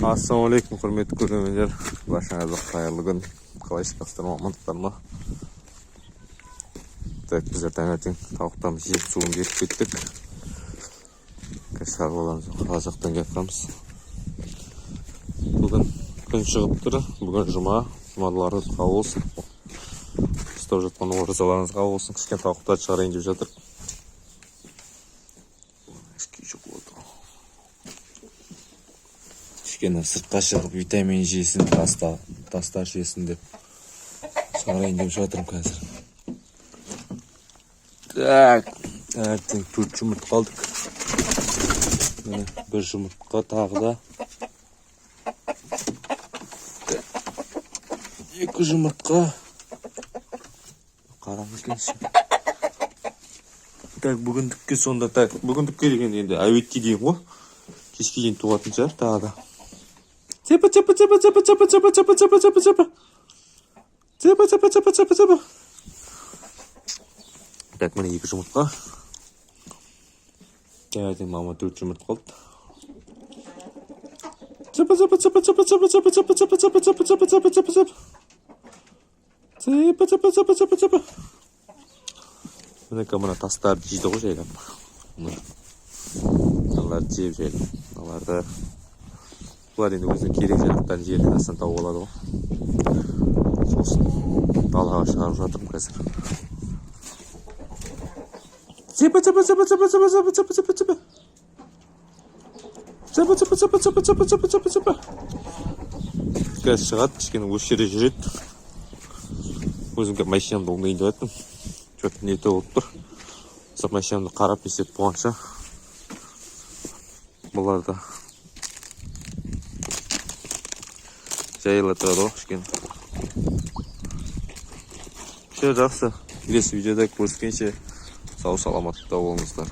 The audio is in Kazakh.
Ассалаумағалейкум, құрметті көрермендер. Баршаңызға қайырлы күн. Қалайсыздар, амансыздар ма? Так, біздер таңертең тауықтарымыз жеп суын беріп кеттік. Қазір боламыз, қала жақтан келіп жатырмыз. Бүгін күн шығып тұр. Бүгін жұма. Жұмаларыңыз қабыл болсын. Ұстап жатқан оразаларыңыз қабыл болсын. Кішкене тауықтар шығарайын деп жатыр. Кішкене сыртқа шығып витамин жесін, тастар жесін деп шығарайын деп жатырмын қазір. Так, әртең 4 жұмыртқа қалдық. Бір жұмыртқа тағы да 2 жұмыртқа. Қараңыз келсін. Так, бүгіндікке сонда, бүгіндікке деген енді әуетке дейін ғой. Кешке дейін туатын шығар тағы да. Цепа. Так, міне 2 жұмыртқа. Таңертең мама 4 жұмыртқа қалды. Цепа. Мына тастарды жейді ғой жайлап. Мыналарды жеп жайлап. Мыналарды бұлар енді өзінің керек жарақтарын жерден астан тауып алады ғой. Сосын далаға шығарып жатырмын қазір. Цепа. Қазір шығады, кішкене осы жерде жүреді. Өзімге машинамды оңдайын деп жаттым. Что-то не то болып тұр. Сол машинамды қарап есеп болғанша бұларды жайыла тұрады ғой кішкене. Жақсы. Келесі видеода көріскенше сау саламатта болыңыздар.